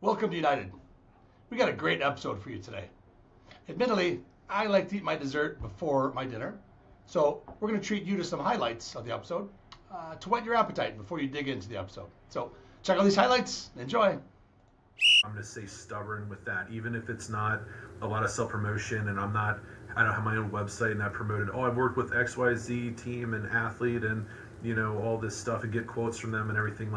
Welcome to United. We got a great episode for you today. Admittedly, I like to eat my dessert before my dinner, so we're going to treat you to some highlights of the episode to whet your appetite before you dig into the episode. So check out these highlights and enjoy. I'm going to stay stubborn with that, even if it's not a lot of self-promotion and I don't have my own website and I promoted, I've worked with XYZ team and athlete and, all this stuff and get quotes from them and everything.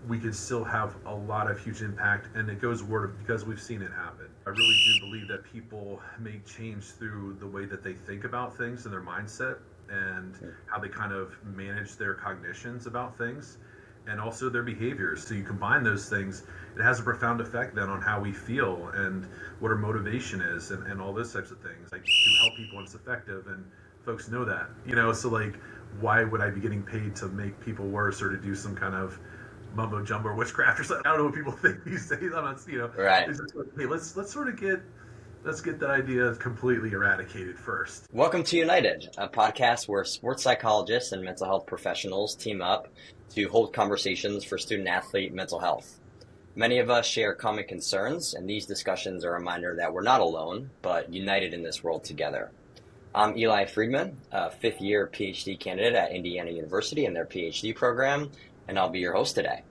We could still have a lot of huge impact, and it goes word because we've seen it happen. I really do believe that people make change through the way that they think about things and their mindset and how they kind of manage their cognitions about things and also their behaviors. So you combine those things, it has a profound effect then on how we feel and what our motivation is and all those types of things. Like, to help people, and it's effective, and folks know that, so why would I be getting paid to make people worse or to do some kind of mumbo jumbo or witchcraft or something? I don't know what people think these days. Right. Hey, let's get that idea completely eradicated first. Welcome to United, a podcast where sports psychologists and mental health professionals team up to hold conversations for student-athlete mental health. Many of us share common concerns, and these discussions are a reminder that we're not alone, but united in this world together. I'm Eli Friedman, a fifth-year PhD candidate at Indiana University in their PhD program, and I'll be your host today.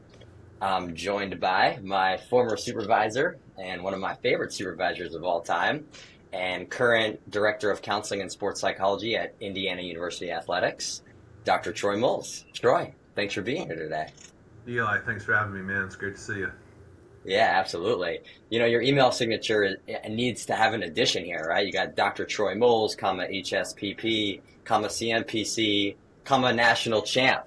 I'm joined by my former supervisor and one of my favorite supervisors of all time, and current Director of Counseling and Sports Psychology at Indiana University Athletics, Dr. Troy Moles. Troy, thanks for being here today. Eli, thanks for having me, man. It's great to see you. Yeah, absolutely. Your email signature needs to have an addition here, right? You got Dr. Troy Moles, HSPP, CMPC, national champ,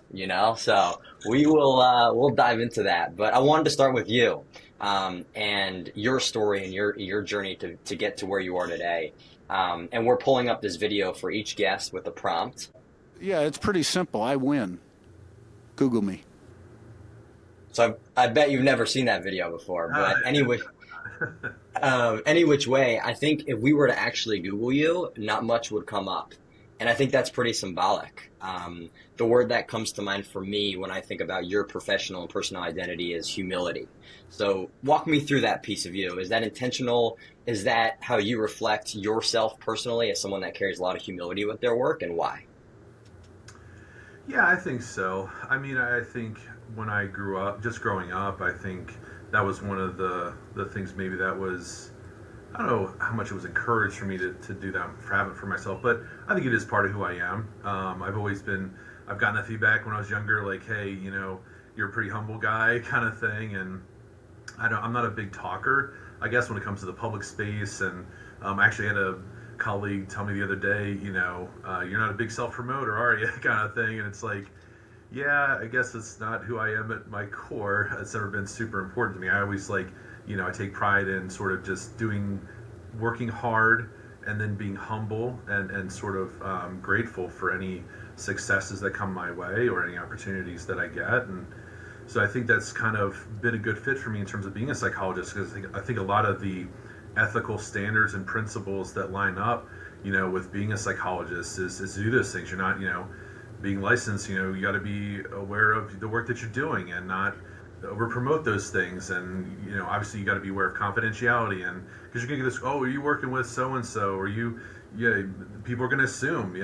So we'll dive into that. But I wanted to start with you and your story and your journey to get to where you are today. And we're pulling up this video for each guest with a prompt. Yeah, it's pretty simple. I win. Google me. So I bet you've never seen that video before, but anyway, any which way, I think if we were to actually Google you, not much would come up. And I think that's pretty symbolic. The word that comes to mind for me when I think about your professional and personal identity is humility. So walk me through that piece of you. Is that intentional? Is that how you reflect yourself personally as someone that carries a lot of humility with their work, and why? Yeah, I think so. I think when I growing up, I think that was one of the things maybe that was, I don't know how much it was encouraged for me to do that, have it for myself, but I think it is part of who I am. I've gotten that feedback when I was younger, like, hey, you're a pretty humble guy kind of thing, and I'm not a big talker, I guess, when it comes to the public space, and I actually had a colleague tell me the other day, you're not a big self-promoter, are you, kind of thing, and it's like, yeah, I guess it's not who I am at my core. It's never been super important to me. I always I take pride in sort of just working hard and then being humble and sort of grateful for any successes that come my way or any opportunities that I get. And so I think that's kind of been a good fit for me in terms of being a psychologist, because I think a lot of the ethical standards and principles that line up, with being a psychologist is to do those things. You're not, being licensed, you got to be aware of the work that you're doing and not over promote those things. And, obviously you got to be aware of confidentiality, and because you're going to get this, are you working with so-and-so, or people are going to assume,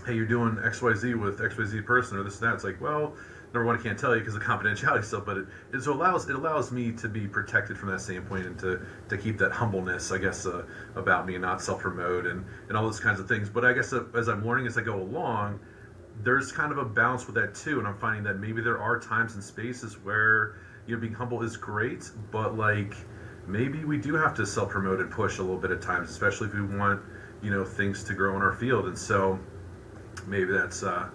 hey, you're doing XYZ with XYZ person or this and that. It's like, well, number one, I can't tell you because of confidentiality stuff, but it allows me to be protected from that standpoint and to keep that humbleness, I guess, about me and not self-promote and all those kinds of things. But I guess as I'm learning as I go along, there's kind of a balance with that too, and I'm finding that maybe there are times and spaces where being humble is great, but maybe we do have to self-promote and push a little bit at times, especially if we want things to grow in our field. And so maybe that's a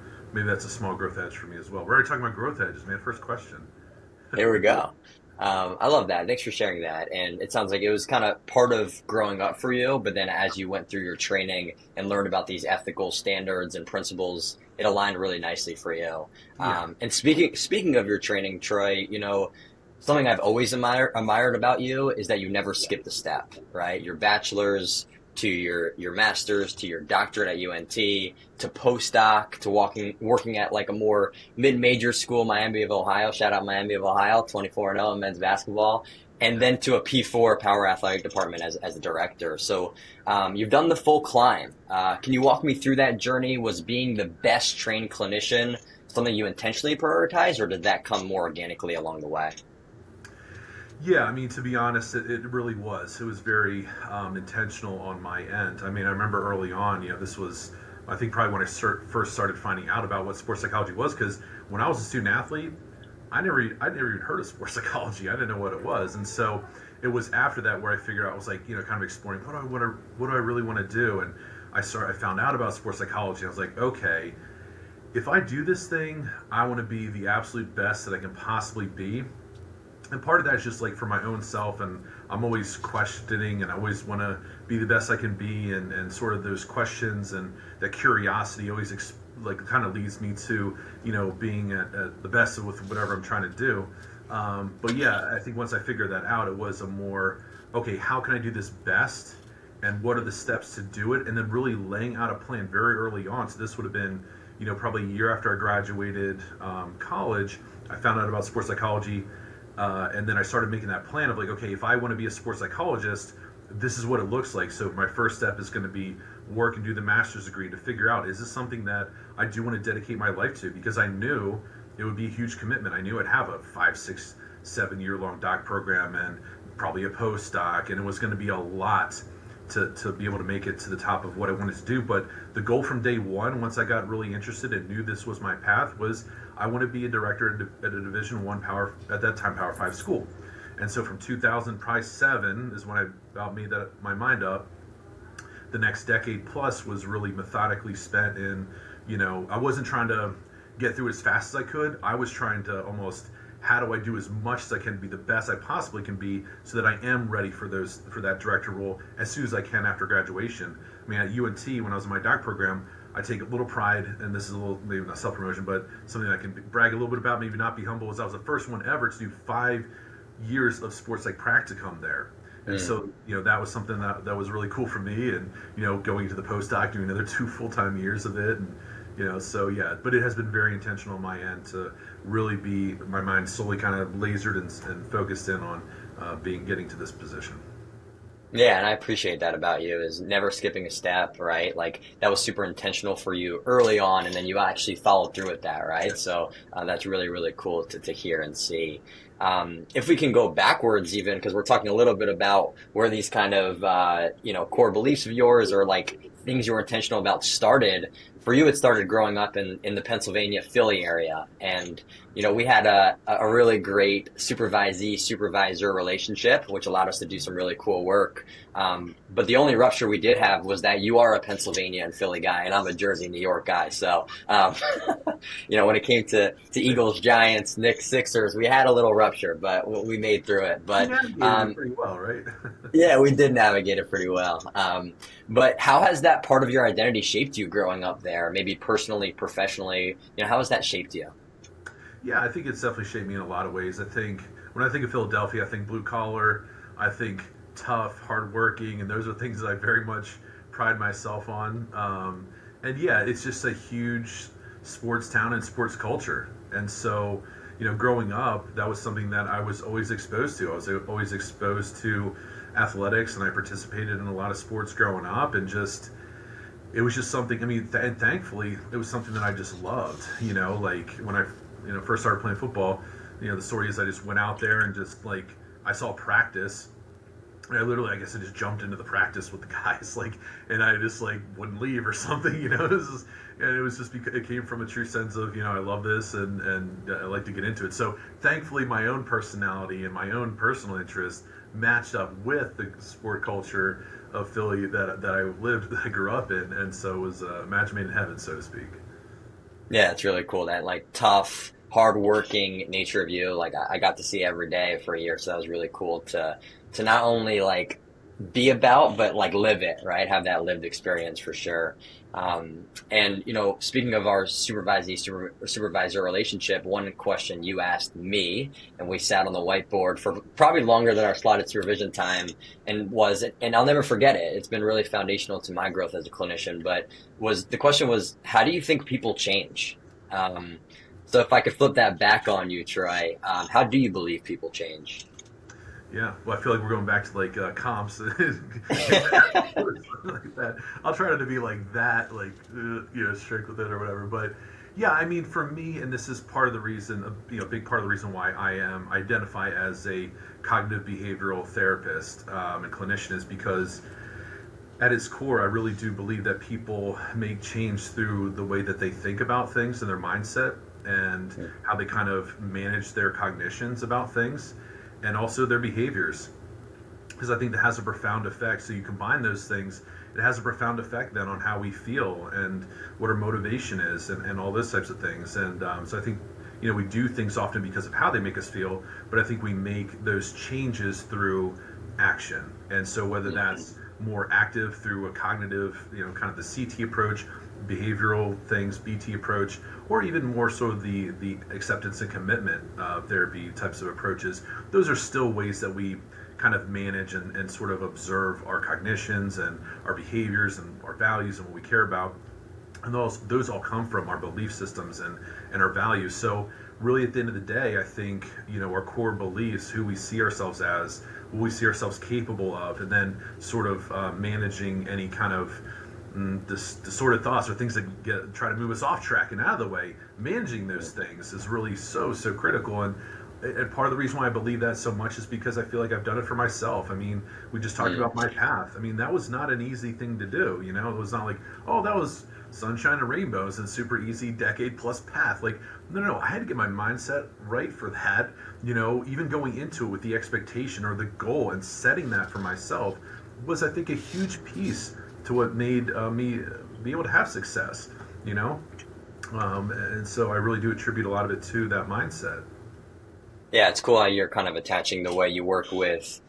small growth edge for me as well. We're already talking about growth edges, man. First question. Here we go. I love that. Thanks for sharing that. And it sounds like it was kind of part of growing up for you, but then as you went through your training and learned about these ethical standards and principles, it aligned really nicely for you. Yeah. And speaking of your training, Troy, something I've always admired about you is that you never skipped a step, right? Your bachelor's, to your master's, to your doctorate at UNT, to postdoc, to working at like a more mid-major school, Miami of Ohio. Shout out Miami of Ohio, 24-0 in men's basketball. And then to a P4 Power Athletic Department as a director. So you've done the full climb. Can you walk me through that journey? Was being the best trained clinician something you intentionally prioritized, or did that come more organically along the way? Yeah, I mean, to be honest, it really was. It was very intentional on my end. I mean, I remember early on, this was, I think, probably when I first started finding out about what sports psychology was, because when I was a student athlete, I'd never even heard of sports psychology. I didn't know what it was. And so it was after that where I figured out, I was like, kind of exploring, what do I really want to do? And I found out about sports psychology. I was like, okay, if I do this thing, I want to be the absolute best that I can possibly be. And part of that is just like for my own self, and I'm always questioning, and I always want to be the best I can be, and sort of those questions and that curiosity always kind of leads me to being at the best with whatever I'm trying to do. But yeah, I think once I figured that out, it was a more, okay, how can I do this best, and what are the steps to do it, and then really laying out a plan very early on. So this would have been probably a year after I graduated college. I found out about sports psychology. And then I started making that plan of like, okay, if I want to be a sports psychologist, this is what it looks like. So my first step is going to be work and do the master's degree to figure out, is this something that I do want to dedicate my life to? Because I knew it would be a huge commitment. I knew I'd have a 5, 6, 7 year long doc program and probably a postdoc, and it was going to be a lot to be able to make it to the top of what I wanted to do. But the goal from day one, once I got really interested and knew this was my path, was I want to be a director at a Division I at that time, Power 5 school. And so from 2007 is when I about made my mind up. The next decade plus was really methodically spent in, I wasn't trying to get through it as fast as I could. I was trying to almost, how do I do as much as I can, be the best I possibly can be, so that I am ready for that director role as soon as I can after graduation. I mean, at UNT, when I was in my doc program, I take a little pride, and this is a little, maybe not self-promotion, but something I can brag a little bit about, maybe not be humble, is I was the first one ever to do 5 years of sports psych practicum there. And so, that was something that was really cool for me, and, going to the postdoc, doing another 2 full-time years of it, and, so yeah, but it has been very intentional on my end to really be, my mind solely kind of lasered and focused in on getting to this position. Yeah, and I appreciate that about you, is never skipping a step, right? Like, that was super intentional for you early on, and then you actually followed through with that, right? So that's really, really cool to hear and see. If we can go backwards even, because we're talking a little bit about where these kind of, core beliefs of yours, or like things you were intentional about, started. For you, it started growing up in the Pennsylvania, Philly area. And, we had a really great supervisor relationship, which allowed us to do some really cool work. But the only rupture we did have was that you are a Pennsylvania and Philly guy, and I'm a Jersey, New York guy. So, when it came to Eagles, Giants, Knicks, Sixers, we had a little rupture, but we made through it. But pretty well, right? Yeah, we did navigate it pretty well. But how has that part of your identity shaped you growing up there? Maybe personally, professionally, how has that shaped you? Yeah, I think it's definitely shaped me in a lot of ways. I think when I think of Philadelphia, I think blue collar, I think tough, hardworking, and those are things that I very much pride myself on. And yeah, it's just a huge sports town and sports culture. And so, growing up, that was something that I was always exposed to. I was always exposed to athletics, and I participated in a lot of sports growing up, and it was just something, and thankfully, it was something that I just loved, like when I first started playing football, the story is I just went out there and just like, I saw practice, and I guess I just jumped into the practice with the guys, and I just wouldn't leave or something, and it was just because it came from a true sense of, I love this and I like to get into it. So thankfully my own personality and my own personal interest matched up with the sport culture of Philly that I grew up in, and so it was a match made in heaven, so to speak. Yeah, it's really cool, that tough, hardworking nature of you. I got to see every day for a year, so that was really cool to not only be about, but like live it, right? Have that lived experience for sure. And speaking of our supervisor relationship, one question you asked me, and we sat on the whiteboard for probably longer than our slotted supervision time, and I'll never forget it. It's been really foundational to my growth as a clinician. But the question was, how do you think people change? So if I could flip that back on you, Troy, how do you believe people change? Yeah, well, I feel like we're going back to like comps, like that. I'll try not to be like that, like strict with it or whatever. But yeah, I mean, for me, and this is part of the reason, big part of the reason why I identify as a cognitive behavioral therapist and clinician is because at its core, I really do believe that people make change through the way that they think about things and their mindset and how they kind of manage their cognitions about things, and also their behaviors, because I think that has a profound effect. So you combine those things, it has a profound effect then on how we feel and what our motivation is and all those types of things. And so I think, we do things often because of how they make us feel, but I think we make those changes through action. And so whether that's more active through a cognitive, kind of the CT approach, behavioral things, BT approach, or even more so the acceptance and commitment therapy types of approaches, those are still ways that we kind of manage and sort of observe our cognitions and our behaviors and our values and what we care about. And those all come from our belief systems and our values. So really at the end of the day, I think, our core beliefs, who we see ourselves as, what we see ourselves capable of, and then sort of managing any kind of distorted thoughts or things that try to move us off track and out of the way, managing those things is really so critical. And part of the reason why I believe that so much is because I feel like I've done it for myself. I mean, we just talked about my path. I mean, that was not an easy thing to do. It was not like, oh, that was sunshine and rainbows and super easy decade plus path. Like, no, I had to get my mindset right for that. Even going into it with the expectation or the goal and setting that for myself was, I think, a huge piece to what made me be able to have success, and so I really do attribute a lot of it to that mindset. Yeah, it's cool how you're kind of attaching the way you work with,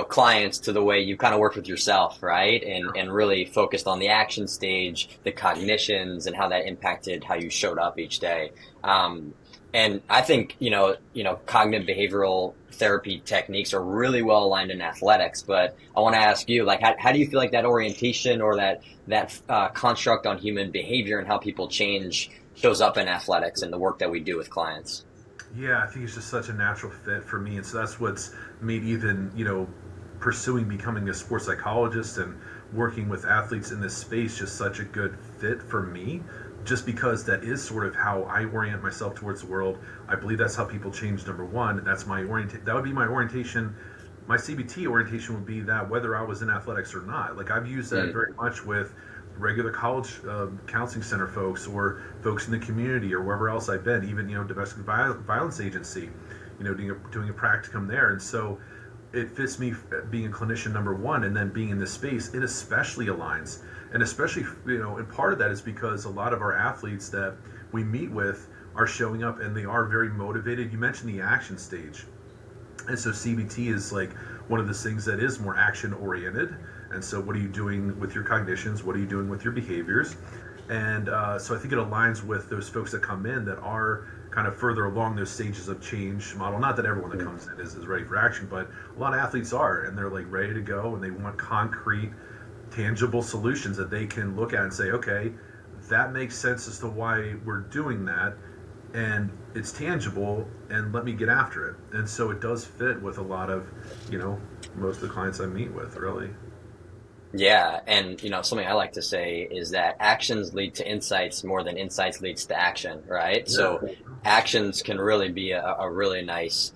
clients to the way you kind of work with yourself, right? And really focused on the action stage, the cognitions, and how that impacted how you showed up each day. And I think, cognitive behavioral therapy techniques are really well aligned in athletics, but I want to ask you, like, how do you feel like that orientation or that construct on human behavior and how people change shows up in athletics and the work that we do with clients? Yeah, I think it's just such a natural fit for me. And so that's what's made even, pursuing becoming a sports psychologist and working with athletes in this space just such a good fit for me, just because that is sort of how I orient myself towards the world. I believe that's how people change, number one. That's my that would be my orientation. My CBT orientation would be that whether I was in athletics or not. Like, I've used that very much with regular college counseling center folks or folks in the community or wherever else I've been, even, domestic violence agency, doing a practicum there. And so it fits me being a clinician, number one, and then being in this space, it especially aligns. And especially, and part of that is because a lot of our athletes that we meet with are showing up and they are very motivated. You mentioned the action stage. And so CBT is like one of those things that is more action oriented. And so what are you doing with your cognitions? What are you doing with your behaviors? And so I think it aligns with those folks that come in that are kind of further along those stages of change model. Not that everyone that comes in is ready for action, but a lot of athletes are, and they're like ready to go, and they want concrete, tangible solutions that they can look at and say, okay, that makes sense as to why we're doing that, and it's tangible, and let me get after it. And so it does fit with a lot of, most of the clients I meet with, really. Yeah, and something I like to say is that actions lead to insights more than insights leads to action, right? Yeah. So actions can really be a really nice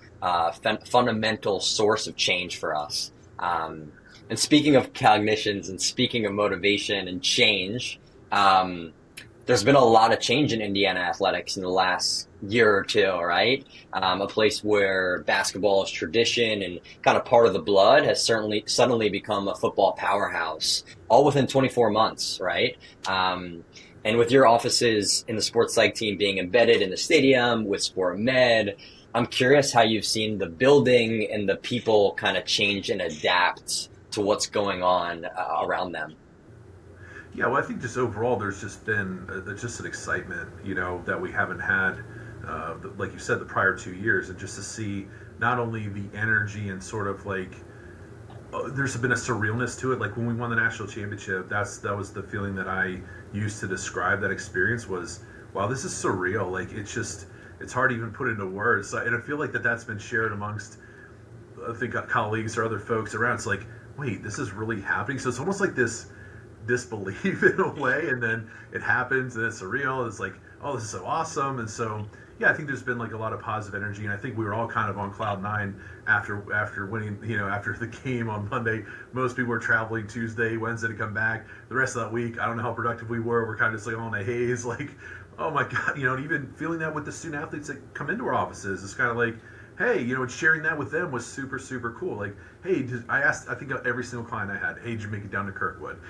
fundamental source of change for us. And speaking of cognitions and speaking of motivation and change, there's been a lot of change in Indiana athletics in the last year or two, right? A place where basketball is tradition and kind of part of the blood has suddenly become a football powerhouse, all within 24 months, right? And with your offices in the sports psych team being embedded in the stadium with Sport Med, I'm curious how you've seen the building and the people kind of change and adapt to to what's going on around them? Yeah, well, I think just overall, there's just been just an excitement, that we haven't had, like you said, the prior 2 years, and just to see not only the energy and sort of like, there's been a surrealness to it. Like when we won the national championship, that was the feeling that I used to describe that experience was, wow, this is surreal. Like it's hard to even put into words. And I feel like that's been shared amongst, I think, colleagues or other folks around. It's like, wait, this is really happening. So it's almost like this disbelief in a way, and then it happens and it's surreal. It's like, oh, this is so awesome. And so yeah, I think there's been like a lot of positive energy, and I think we were all kind of on cloud nine after winning, after the game on Monday. Most people were traveling Tuesday, Wednesday to come back. The rest of that week, I don't know how productive we were. We're kind of just like on a haze, like, oh my God, and even feeling that with the student athletes that come into our offices. It's kind of like, hey, sharing that with them was super, super cool. Like, hey, I asked, I think every single client I had, hey, did you make it down to Kirkwood?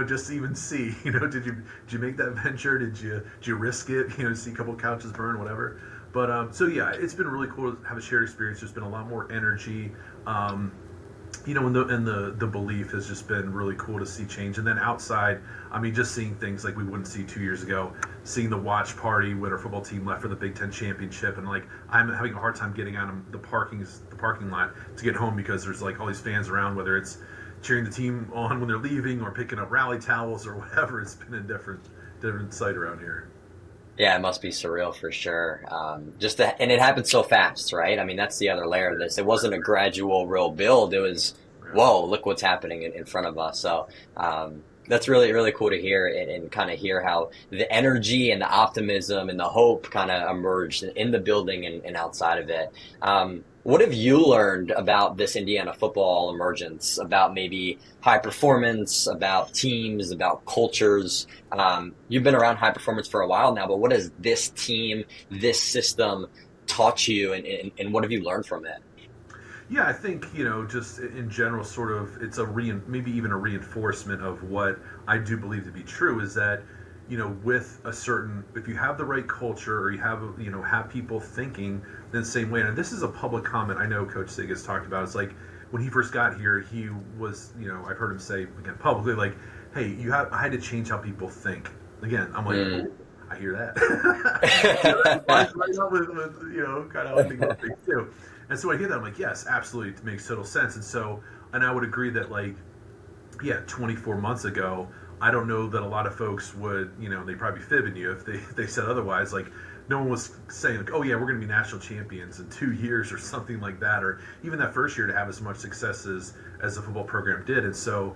Just to even see, did you make that venture? Did you risk it? See a couple of couches burn, whatever. But so yeah, it's been really cool to have a shared experience. There's been a lot more energy. And the belief has just been really cool to see change. And then outside, I mean, just seeing things like we wouldn't see 2 years ago, seeing the watch party when our football team left for the Big Ten championship, and like I'm having a hard time getting out of the parking lot to get home because there's like all these fans around, whether it's cheering the team on when they're leaving or picking up rally towels or whatever. It's been a different sight around here. Yeah, it must be surreal for sure. And it happened so fast, right? I mean, that's the other layer of this. It wasn't a gradual, real build. It was, whoa, look what's happening in front of us. So that's really, really cool to hear, and kind of hear how the energy and the optimism and the hope kind of emerged in the building and outside of it. What have you learned about this Indiana football emergence, about maybe high performance, about teams, about cultures? You've been around high performance for a while now, but what has this team, this system taught you, and what have you learned from it? Yeah, I think, just in general, sort of, it's maybe even a reinforcement of what I do believe to be true, is that, with if you have the right culture, or you have people thinking the same way. And this is a public comment I know Coach Sig has talked about. It's like when he first got here, he was, I've heard him say again publicly, like, hey, I had to change how people think. Again, I'm like, oh, I hear that. Right up with kind of how people think too. And so I hear that, I'm like, yes, absolutely, it makes total sense. And I would agree that, like, 24 months ago, I don't know that a lot of folks would, they'd probably be fibbing you if they said otherwise. Like, no one was saying, like, oh yeah, we're going to be national champions in 2 years or something like that, or even that first year to have as much success as the football program did. And so,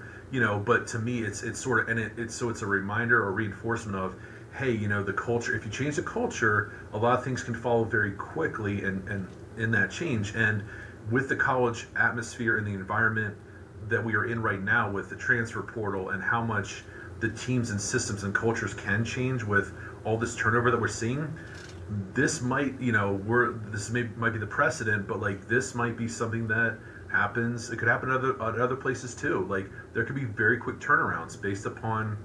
but to me, it's sort of, and it's a reminder or reinforcement of, hey, the culture. If you change the culture, a lot of things can follow very quickly, and in that change. And with the college atmosphere and the environment that we are in right now, with the transfer portal and how much the teams and systems and cultures can change with all this turnover that we're seeing, this might, might be the precedent, but like this might be something that happens. It could happen at other places too. Like there could be very quick turnarounds based upon,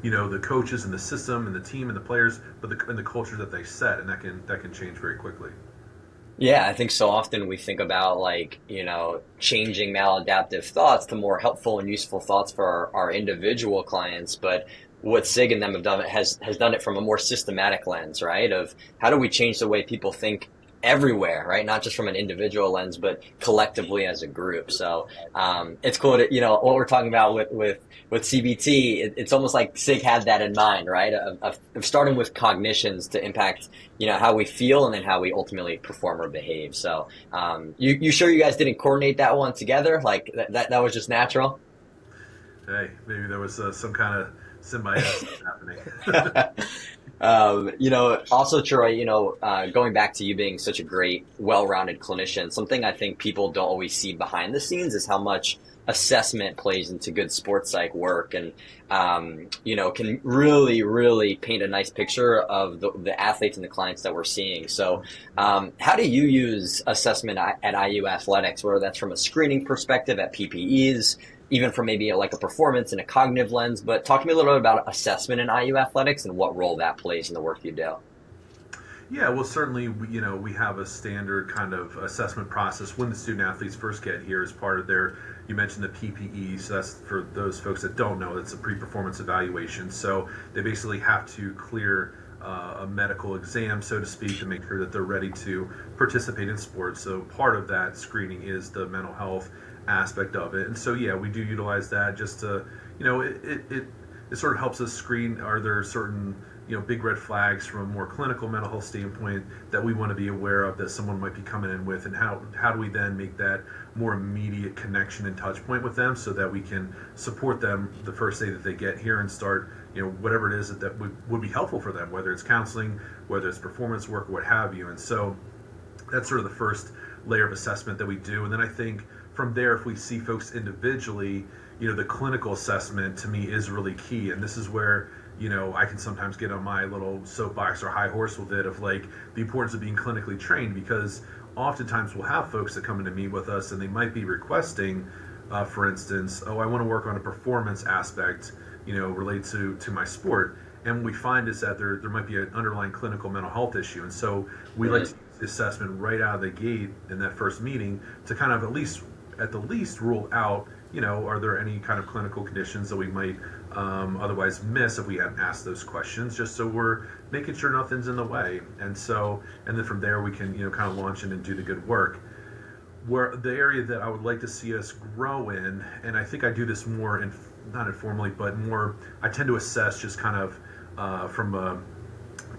the coaches and the system and the team and the players, but the culture that they set, and that can change very quickly. Yeah, I think so often we think about, like, changing maladaptive thoughts to more helpful and useful thoughts for our individual clients. But what Sig and them have done has done it from a more systematic lens, right? Of how do we change the way people think everywhere, right? Not just from an individual lens, but collectively as a group. So it's cool to, what we're talking about with CBT, it's almost like Sig had that in mind, right? Of starting with cognitions to impact, how we feel and then how we ultimately perform or behave. So you sure you guys didn't coordinate that one together? Like that was just natural? Hey, maybe there was some kind of symbiosis happening. Also, Troy, going back to you being such a great, well-rounded clinician, something I think people don't always see behind the scenes is how much assessment plays into good sports psych work, and, can really, really paint a nice picture of the athletes and the clients that we're seeing. So how do you use assessment at IU athletics, whether that's from a screening perspective at PPEs, even from maybe like a performance and a cognitive lens? But talk to me a little bit about assessment in IU athletics and what role that plays in the work you do. Yeah, well, certainly, we have a standard kind of assessment process when the student athletes first get here as part of their, you mentioned the PPE, so that's for those folks that don't know, it's a pre-performance evaluation. So they basically have to clear a medical exam, so to speak, to make sure that they're ready to participate in sports. So part of that screening is the mental health aspect of it. And so, yeah, we do utilize that just to, it sort of helps us screen, are there certain big red flags from a more clinical mental health standpoint that we want to be aware of that someone might be coming in with, and how do we then make that more immediate connection and touch point with them so that we can support them the first day that they get here and start whatever it is that would be helpful for them, whether it's counseling, whether it's performance work, or what have you. And so that's sort of the first layer of assessment that we do. And then I think from there, if we see folks individually, the clinical assessment to me is really key. And this is where I can sometimes get on my little soapbox or high horse with it of like the importance of being clinically trained, because oftentimes we'll have folks that come in to meet with us and they might be requesting, for instance, I want to work on a performance aspect, related to my sport. And what we find is that there might be an underlying clinical mental health issue. And so we like to use the assessment right out of the gate in that first meeting to kind of at the least rule out, are there any kind of clinical conditions that we might otherwise miss if we hadn't asked those questions, just so we're making sure nothing's in the way. And then from there we can, kind of launch in and do the good work. Where the area that I would like to see us grow in, and I think I do this more, not informally, but more, I tend to assess just kind of from a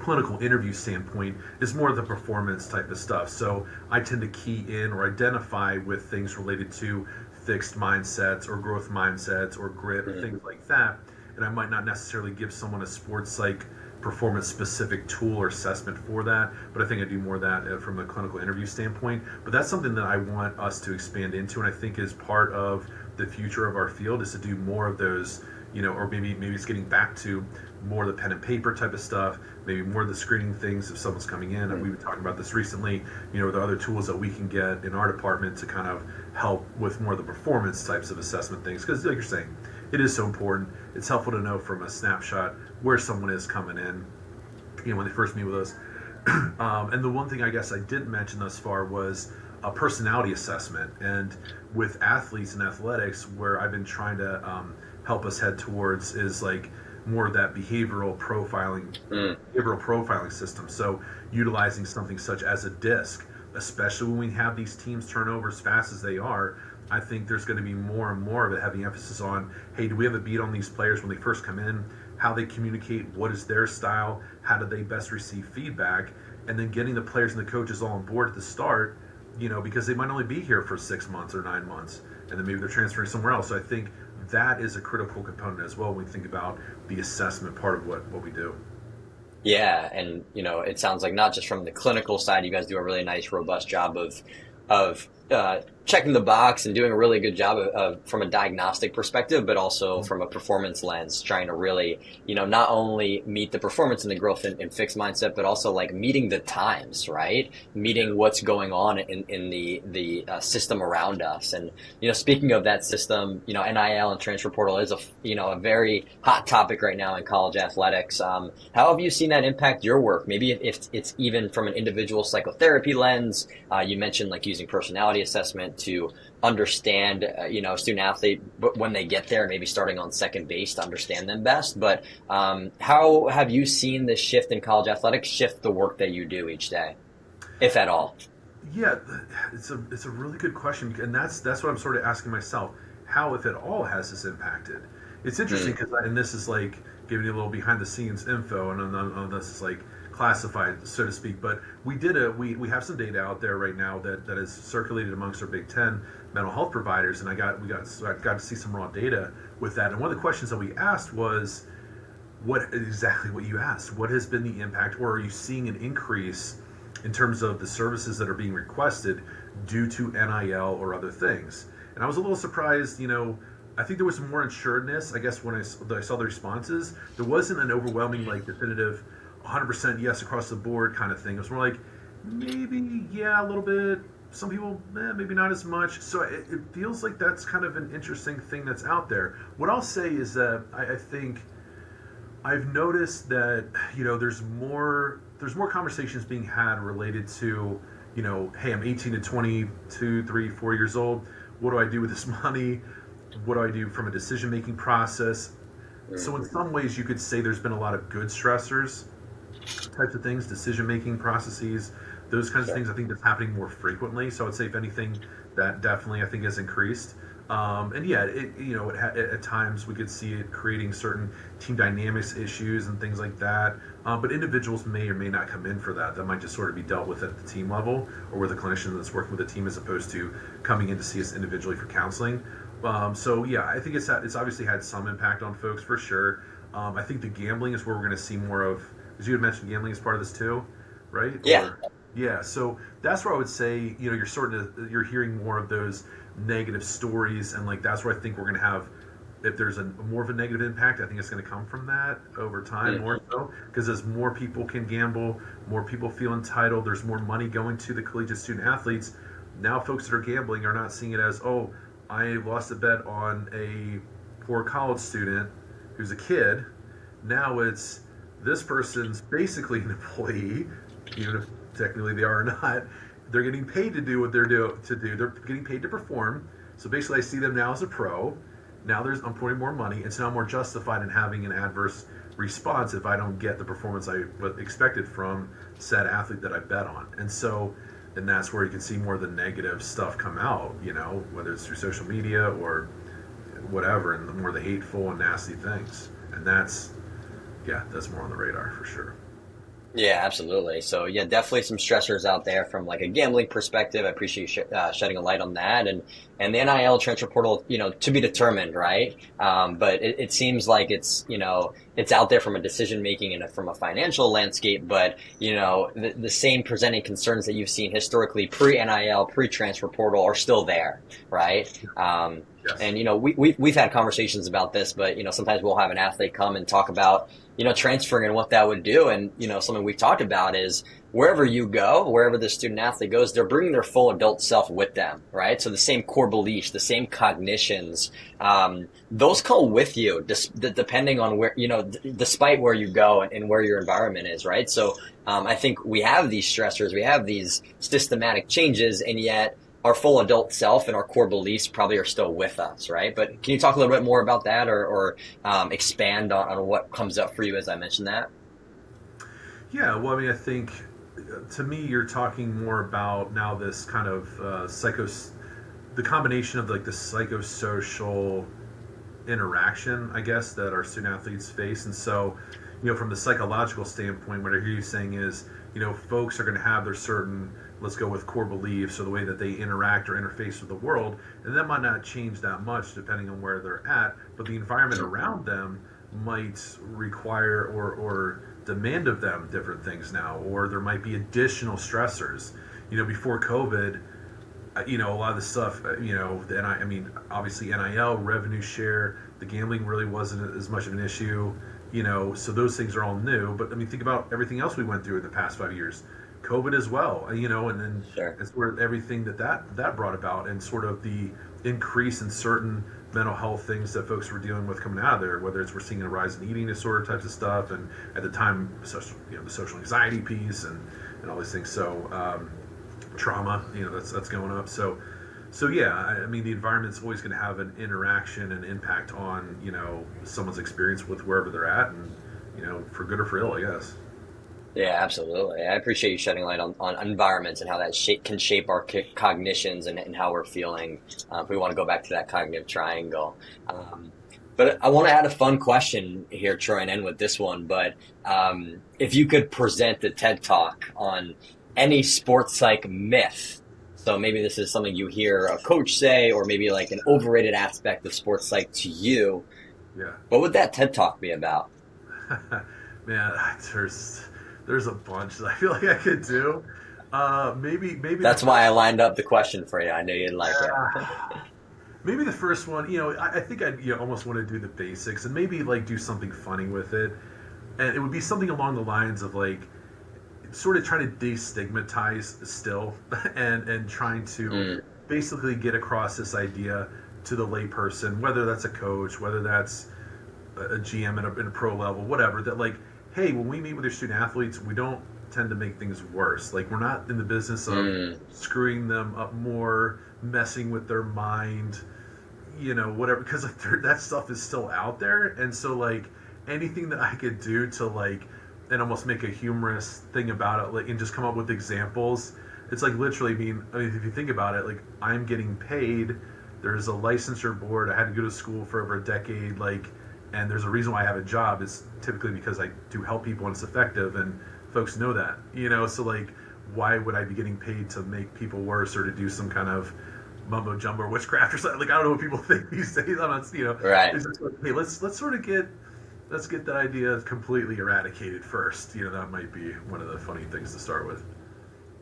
clinical interview standpoint, is more of the performance type of stuff. So I tend to key in or identify with things related to fixed mindsets or growth mindsets or grit or things like that. And I might not necessarily give someone a sports psych performance specific tool or assessment for that, but I think I do more of that from a clinical interview standpoint. But that's something that I want us to expand into, and I think is part of the future of our field, is to do more of those, or maybe it's getting back to more of the pen and paper type of stuff, maybe more of the screening things if someone's coming in. And we've been talking about this recently, the other tools that we can get in our department to kind of help with more of the performance types of assessment things. Because like you're saying, it is so important. It's helpful to know from a snapshot where someone is coming in, when they first meet with us. And the one thing I guess I didn't mention thus far was a personality assessment. And with athletes and athletics, where I've been trying to help us head towards is like more of that behavioral profiling system. So utilizing something such as a DISC, especially when we have these teams turn over as fast as they are, I think there's going to be more and more of a heavy emphasis on, hey, do we have a beat on these players when they first come in, how they communicate, what is their style, how do they best receive feedback, and then getting the players and the coaches all on board at the start, because they might only be here for 6 months or 9 months, and then maybe they're transferring somewhere else. So I think that is a critical component as well when we think about the assessment part of what we do. Yeah, and it sounds like not just from the clinical side, you guys do a really nice, robust job of checking the box and doing a really good job of from a diagnostic perspective, but also from a performance lens, trying to really, not only meet the performance and the growth and fixed mindset, but also like meeting the times, right? Meeting what's going on in the system around us. And, speaking of that system, NIL and transfer portal is a very hot topic right now in college athletics. How have you seen that impact your work? Maybe if it's even from an individual psychotherapy lens. You mentioned like using personality assessment to understand, student athlete, but when they get there, maybe starting on second base to understand them best. But how have you seen this shift in college athletics shift the work that you do each day, if at all? Yeah, it's a really good question, and that's what I'm sort of asking myself. How, if at all, has this impacted? It's interesting because, and this is like giving you a little behind the scenes info, and this is like classified, so to speak, but we have some data out there right now that is circulated amongst our Big Ten mental health providers, and I got to see some raw data with that. And one of the questions that we asked was, exactly what you asked, what has been the impact, or are you seeing an increase in terms of the services that are being requested due to NIL or other things? And I was a little surprised, I think there was more insuredness, I guess, when I saw the responses. There wasn't an overwhelming, definitive 100% yes across the board kind of thing. It was more like, maybe, yeah, a little bit. Some people, maybe not as much. So it feels like that's kind of an interesting thing that's out there. What I'll say is that I think I've noticed that, there's more there's more conversations being had related to, hey, I'm 18 to 22, 3, 4 years old. What do I do with this money? What do I do from a decision-making process? So in some ways you could say there's been a lot of good stressors, types of things, decision-making processes, those kinds of things. I think that's happening more frequently. So I would say, if anything, that definitely I think has increased. And yeah, at times we could see it creating certain team dynamics issues and things like that. But individuals may or may not come in for that. That might just sort of be dealt with at the team level or with a clinician that's working with the team, as opposed to coming in to see us individually for counseling. So yeah, I think it's obviously had some impact on folks for sure. I think the gambling is where we're going to see more of, as you had mentioned, gambling is part of this too, right? Yeah. Yeah. So that's where I would say, you're hearing more of those negative stories, and like that's where I think we're going to have, if there's a more of a negative impact, I think it's going to come from that over time more so, because as more people can gamble, more people feel entitled, there's more money going to the collegiate student athletes. Now folks that are gambling are not seeing it as, oh, I lost a bet on a poor college student who's a kid. Now it's, this person's basically an employee, even if technically they are or not. They're getting paid to do what they're They're getting paid to perform. So basically I see them now as a pro. Now I'm putting more money, and so now I'm more justified in having an adverse response if I don't get the performance I expected from said athlete that I bet on. And that's where you can see more of the negative stuff come out, whether it's through social media or whatever, and the more the hateful and nasty things. And that's more on the radar for sure. Yeah, absolutely. So yeah, definitely some stressors out there from like a gambling perspective. I appreciate you shedding a light on that, and the NIL transfer portal, to be determined, right? But it seems like it's out there from a decision making and from a financial landscape. But the same presenting concerns that you've seen historically pre-NIL, pre-transfer portal are still there, right? Yes. And we've had conversations about this, but sometimes we'll have an athlete come and talk about transferring and what that would do. And, something we've talked about is wherever you go, wherever the student athlete goes, they're bringing their full adult self with them, right? So the same core beliefs, the same cognitions, those come with you, depending on where, despite where you go and where your environment is, right? So I think we have these stressors, we have these systematic changes, and yet our full adult self and our core beliefs probably are still with us, right? But can you talk a little bit more about that, or expand on what comes up for you as I mentioned that? Yeah, well, I mean, I think to me, you're talking more about now this kind of the combination of like the psychosocial interaction, I guess, that our student athletes face. And so, from the psychological standpoint, what I hear you saying is, folks are going to have their certain, let's go with core beliefs, or the way that they interact or interface with the world, and that might not change that much depending on where they're at, but the environment around them might require or demand of them different things now, or there might be additional stressors. Before COVID, a lot of the stuff, obviously NIL, revenue share, the gambling really wasn't as much of an issue, so those things are all new. But think about everything else we went through in the past 5 years. COVID as well, and then it's sort of everything that brought about, and sort of the increase in certain mental health things that folks were dealing with coming out of there, whether it's we're seeing a rise in eating disorder types of stuff, and at the time, the social anxiety piece and all these things. So trauma, that's going up. So yeah, the environment's always going to have an interaction and impact on someone's experience with wherever they're at, and for good or for ill, I guess. Yeah, absolutely. I appreciate you shedding light on environments and how that can shape our cognitions and how we're feeling. If we want to go back to that cognitive triangle. But I want to add a fun question here, Troy, and end with this one. But if you could present a TED Talk on any sports psych myth, so maybe this is something you hear a coach say, or maybe like an overrated aspect of sports psych to you, what would that TED Talk be about? Man, there's a bunch that I feel like I could do. Maybe that's why I lined up the question for you. I knew you'd like it. Maybe the first one, I think I'd almost want to do the basics, and maybe like do something funny with it. And it would be something along the lines of like sort of trying to destigmatize still and trying to basically get across this idea to the lay person, whether that's a coach, whether that's a GM in a pro level, whatever, that like, hey, when we meet with your student athletes, we don't tend to make things worse. Like, we're not in the business of screwing them up more, messing with their mind, whatever, because that stuff is still out there. And so, like, anything that I could do to, like, and almost make a humorous thing about it, like, and just come up with examples. It's like, literally, I mean, if you think about it, like, I'm getting paid. There's a licensure board. I had to go to school for over a decade, like, and there's a reason why I have a job. It's typically because I do help people and it's effective, and folks know that, so, like, why would I be getting paid to make people worse or to do some kind of mumbo jumbo or witchcraft or something? Like, I don't know what people think these days. I'm not, Right. It's just like, hey, let's sort of get that idea completely eradicated first. That might be one of the funny things to start with.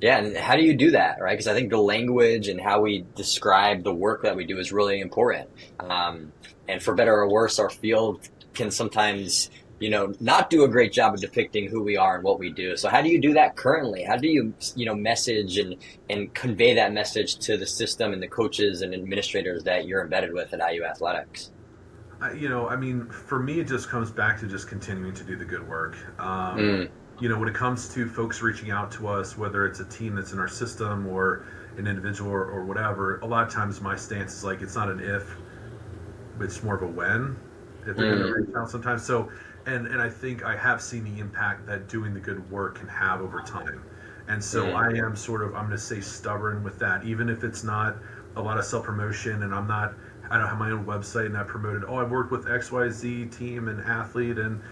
Yeah, and how do you do that, right? Because I think the language and how we describe the work that we do is really important. And for better or worse, our field can sometimes, not do a great job of depicting who we are and what we do. So how do you do that currently? How do you, message and convey that message to the system and the coaches and administrators that you're embedded with at IU Athletics? I mean, for me, it just comes back to just continuing to do the good work. When it comes to folks reaching out to us, whether it's a team that's in our system or an individual or whatever, a lot of times my stance is like, it's not an if, it's more of a when, if they're going to reach out sometimes. So, and I think I have seen the impact that doing the good work can have over time. And so I am I'm going to say stubborn with that, even if it's not a lot of self-promotion, and I don't have my own website and I promoted, I've worked with XYZ team and athlete and,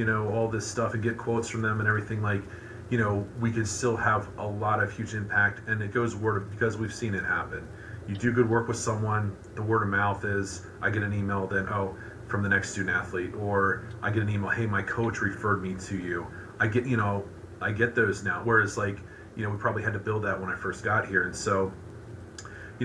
all this stuff, and get quotes from them and everything. Like, we can still have a lot of huge impact, and it goes because we've seen it happen. You do good work with someone, the word of mouth is, I get an email then, from the next student athlete, or I get an email, hey, my coach referred me to you. I get those now. Whereas, like, we probably had to build that when I first got here. And so,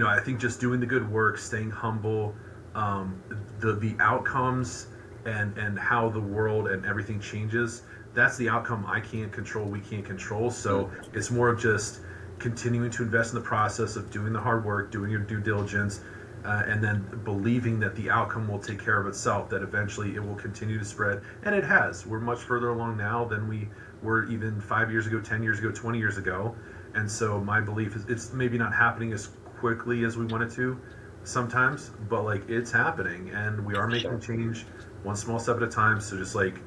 I think just doing the good work, staying humble, the outcomes and how the world and everything changes, that's the outcome I can't control, we can't control. So it's more of just continuing to invest in the process of doing the hard work, doing your due diligence, and then believing that the outcome will take care of itself, that eventually it will continue to spread. And it has. We're much further along now than we were even 5 years ago, 10 years ago, 20 years ago. And so my belief is it's maybe not happening as quickly as we want it to sometimes, but, like, it's happening, and we are making change one small step at a time. So just, like,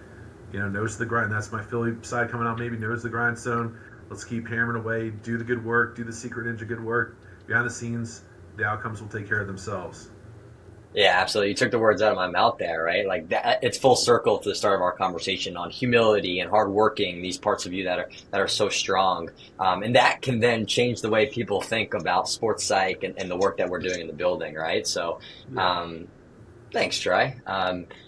nose to the grind. That's my Philly side coming out, maybe nose to the grindstone. Let's keep hammering away, do the good work, do the secret ninja good work. Behind the scenes, the outcomes will take care of themselves. Yeah, absolutely. You took the words out of my mouth there, right? Like, that, it's full circle to the start of our conversation on humility and hardworking, these parts of you that are so strong. And that can then change the way people think about sports psych and the work that we're doing in the building, right? So, thanks, Troy.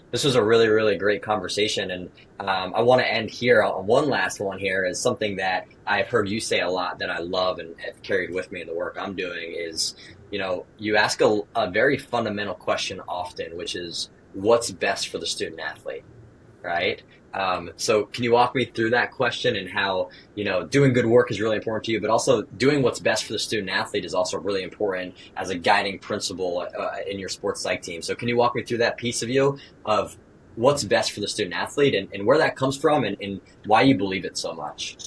This was a really, really great conversation. And I want to end here on one last one here is something that I've heard you say a lot that I love and have carried with me in the work I'm doing is, you ask a very fundamental question often, which is what's best for the student athlete, right? So can you walk me through that question and how, doing good work is really important to you, but also doing what's best for the student athlete is also really important as a guiding principle in your sports psych team. So can you walk me through that piece of you of what's best for the student athlete and where that comes from and why you believe it so much?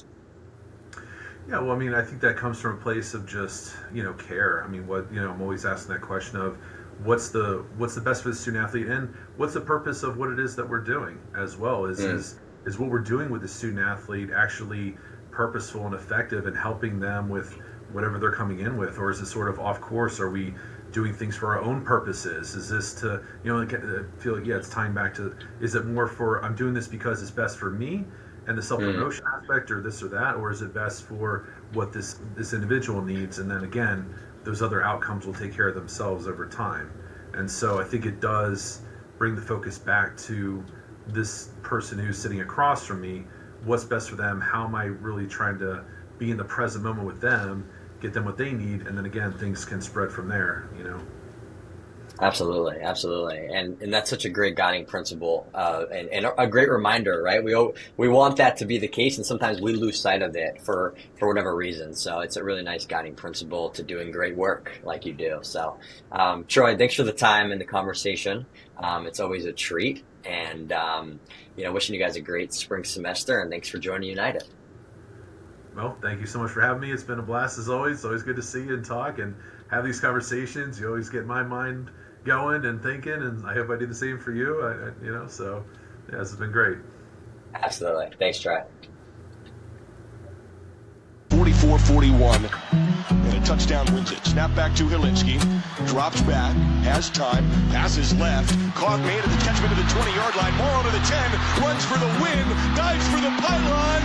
Yeah, well, I mean, I think that comes from a place of just, care. I mean, I'm always asking that question of what's the best for the student athlete, and what's the purpose of what it is that we're doing as well. Is what we're doing with the student athlete actually purposeful and effective in helping them with whatever they're coming in with, or is it sort of off course? Are we doing things for our own purposes? Is this to, I feel like, it's tying back to, is it more for, I'm doing this because it's best for me and the self-promotion aspect, or this or that, or is it best for what this individual needs? And then again, those other outcomes will take care of themselves over time. And so I think it does bring the focus back to this person who's sitting across from me. What's best for them? How am I really trying to be in the present moment with them, get them what they need, and then again, things can spread from there, Absolutely, absolutely, and that's such a great guiding principle, and a great reminder, right? We want that to be the case, and sometimes we lose sight of it for whatever reason. So it's a really nice guiding principle to doing great work like you do. So, Troy, thanks for the time and the conversation. It's always a treat, and wishing you guys a great spring semester, and thanks for joining United. Well, thank you so much for having me. It's been a blast as always. It's always good to see you and talk and have these conversations. You always get my mind going and thinking, and I hope I do the same for you. So yeah, this has been great. Absolutely. Thanks, Trey. 44-41, and a touchdown wins it. Snap back to Helinski, drops back, has time, passes left, caught, made at the catchment of the 20-yard line, more onto the 10, runs for the win, dives for the pylon,